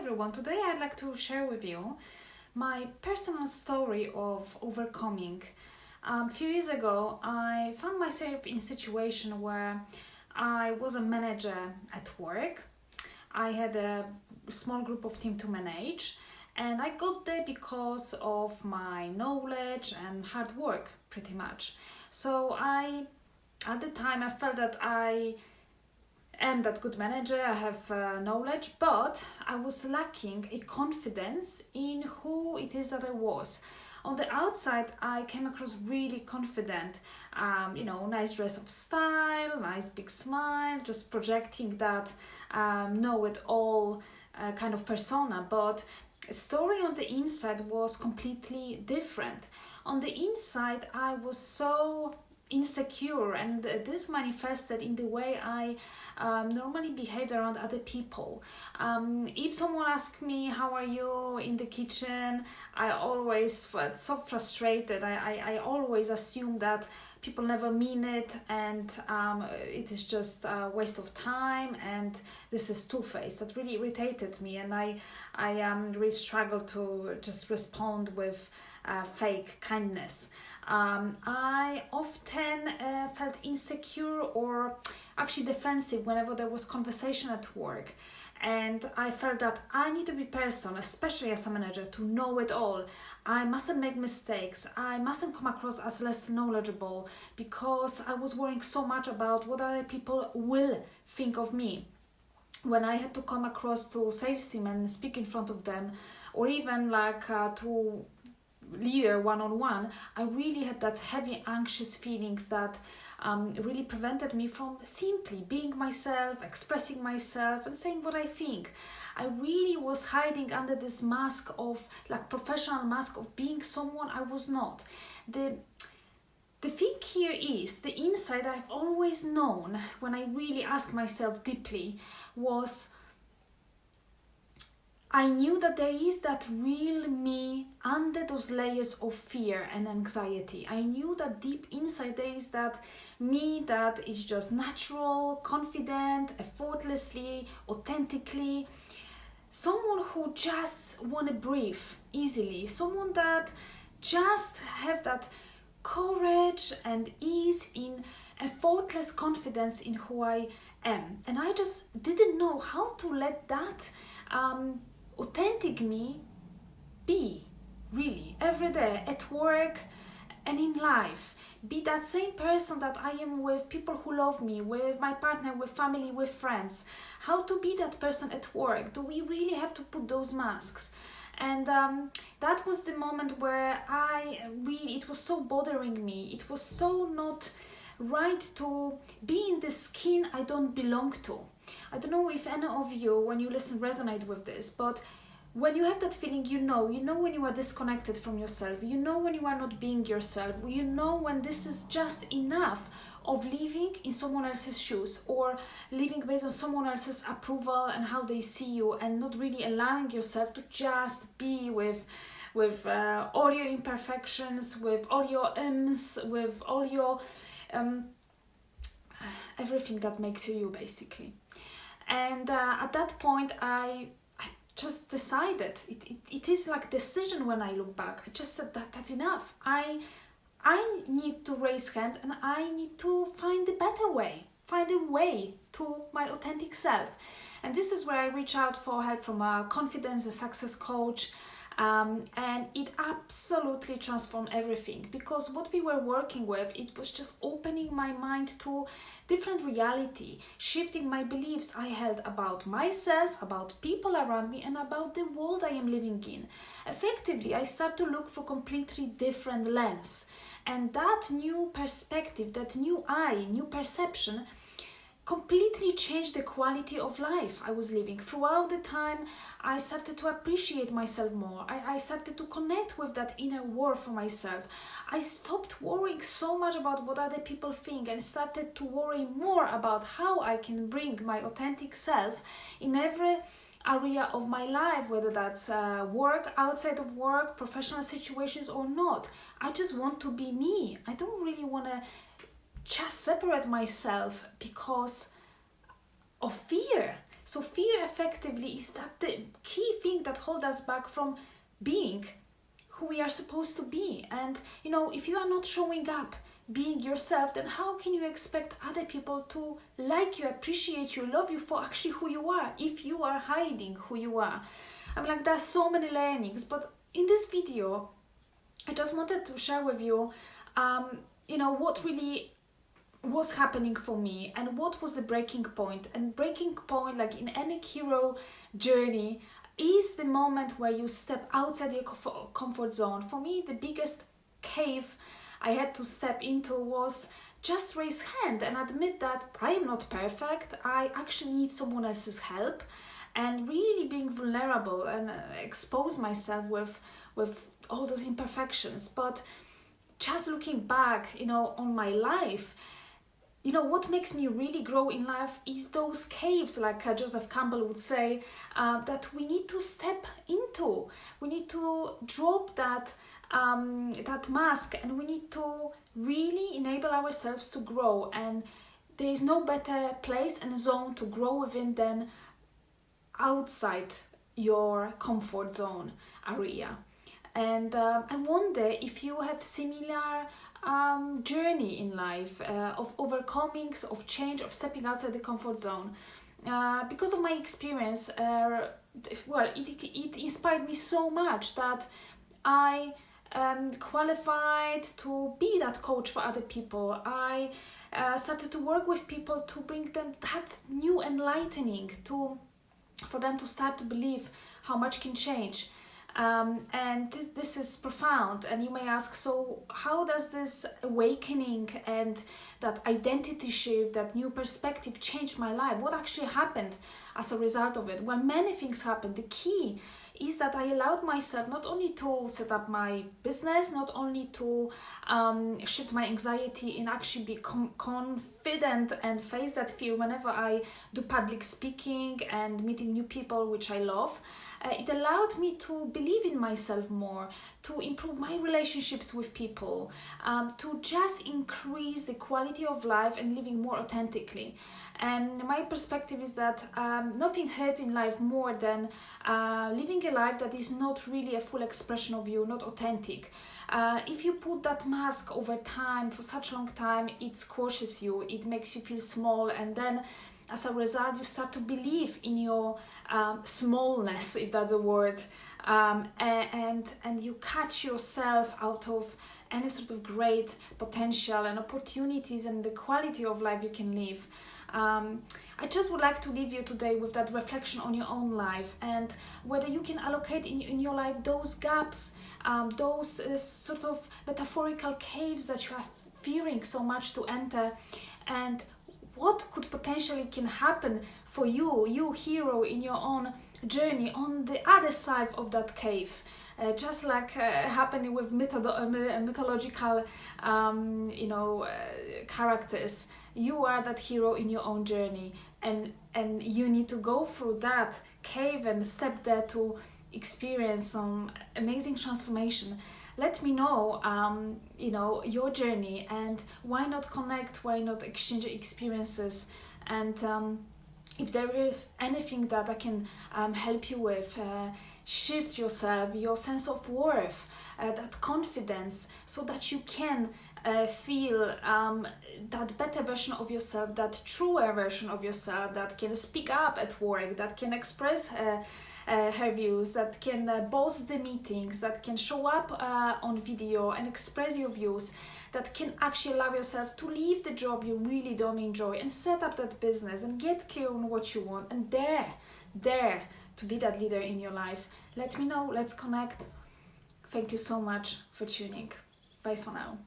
everyone, today I'd like to share with you my personal story of overcoming. A few years ago, I found myself in a situation where I was a manager at work. I had a small group of team to manage, and I got there because of my knowledge and hard work, pretty much. So at the time, I felt that I am that good manager, I have knowledge, but I was lacking a confidence in who it is that I was. On the outside, I came across really confident, nice dress of style, nice big smile, just projecting that know-it-all kind of persona. But story on the inside was completely different. On the inside, I was so insecure, and this manifested in the way I normally behaved around other people. If someone asked me, how are you in the kitchen, I always felt so frustrated. I always assumed that people never mean it, and it is just a waste of time, and this is two-faced. That really irritated me, and I really struggled to just respond with fake kindness. I often felt insecure or actually defensive whenever there was conversation at work, and I felt that I need to be person, especially as a manager, to know it all. I mustn't make mistakes. I mustn't come across as less knowledgeable, because I was worrying so much about what other people will think of me. When I had to come across to sales team and speak in front of them, or even to leader one-on-one, I really had that heavy anxious feelings that really prevented me from simply being myself, expressing myself and saying what I think. I really was hiding under this mask of professional mask of being someone I was not. The thing here is, the inside I've always known, when I really asked myself deeply, was I knew that there is that real me under those layers of fear and anxiety. I knew that deep inside there is that me that is just natural, confident, effortlessly, authentically. Someone who just want to breathe easily. Someone that just have that courage and ease in effortless confidence in who I am. And I just didn't know how to let that authentic me be, really, every day, at work and in life. Be that same person that I am with people who love me, with my partner, with family, with friends. How to be that person at work? Do we really have to put those masks? And that was the moment where it was so bothering me. It was so not right to be in the skin I don't belong to. I don't know if any of you, when you listen, resonate with this, but when you have that feeling, you know when you are disconnected from yourself, you know when you are not being yourself, you know when this is just enough of living in someone else's shoes, or living based on someone else's approval and how they see you, and not really allowing yourself to just be with all your imperfections, with all your with all your everything that makes you basically. And at that point I just decided, it is like decision. When I look back, I just said that's enough. I need to raise hand, and I need to find a better way, find a way to my authentic self. And this is where I reach out for help from a confidence, a success coach. And it absolutely transformed everything, because what we were working with, it was just opening my mind to different reality, shifting my beliefs I held about myself, about people around me, and about the world I am living in. Effectively, I start to look for completely different lens, and that new perspective, that new eye, new perception completely changed the quality of life I was living. Throughout the time, I started to appreciate myself more. I started to connect with that inner world for myself. I stopped worrying so much about what other people think, and started to worry more about how I can bring my authentic self in every area of my life, whether that's work, outside of work, professional situations or not. I just want to be me. I don't really want to just separate myself because of fear. So fear effectively is that the key thing that holds us back from being who we are supposed to be. And if you are not showing up, being yourself, then how can you expect other people to like you, appreciate you, love you for actually who you are, if you are hiding who you are? There's so many learnings, but in this video, I just wanted to share with you, what really was happening for me and what was the breaking point. And breaking point, like in any hero journey, is the moment where you step outside your comfort zone. For me, the biggest cave I had to step into was just raise hand and admit that I am not perfect. I actually need someone else's help, and really being vulnerable and expose myself with all those imperfections. But just looking back, on my life, what makes me really grow in life is those caves, like Joseph Campbell would say, that we need to step into. We need to drop that mask, and we need to really enable ourselves to grow. And there is no better place and zone to grow within than outside your comfort zone area. And I wonder if you have similar journey in life of overcoming, of change, of stepping outside the comfort zone. Because of my experience, it inspired me so much that I qualified to be that coach for other people. I started to work with people to bring them that new enlightening, for them to start to believe how much can change. And this is profound. And you may ask, so how does this awakening and that identity shift, that new perspective change my life? What actually happened as a result of it? Well, many things happened. The key is that I allowed myself not only to set up my business, not only to shift my anxiety and actually be confident and face that fear whenever I do public speaking and meeting new people, which I love. It allowed me to believe in myself more, to improve my relationships with people, to just increase the quality of life and living more authentically. And my perspective is that nothing hurts in life more than living a life that is not really a full expression of you, not authentic. If you put that mask over time, for such a long time, it squashes you, it makes you feel small, and then as a result, you start to believe in your smallness, if that's a word, and you catch yourself out of any sort of great potential and opportunities and the quality of life you can live. I just would like to leave you today with that reflection on your own life, and whether you can allocate in your life those gaps, those sort of metaphorical caves that you are fearing so much to enter, and what could potentially can happen for you hero, in your own journey on the other side of that cave. Just like happening with mythological characters. You are that hero in your own journey, and you need to go through that cave and step there to experience some amazing transformation. Let me know, your journey, and why not connect, why not exchange experiences, and if there is anything that I can help you with, shift yourself, your sense of worth, that confidence, so that you can feel that better version of yourself, that truer version of yourself, that can speak up at work, that can express her views, that can boss the meetings, that can show up on video and express your views, that can actually allow yourself to leave the job you really don't enjoy and set up that business and get clear on what you want, and dare to be that leader in your life. Let me know, let's connect. Thank you so much for tuning. Bye for now.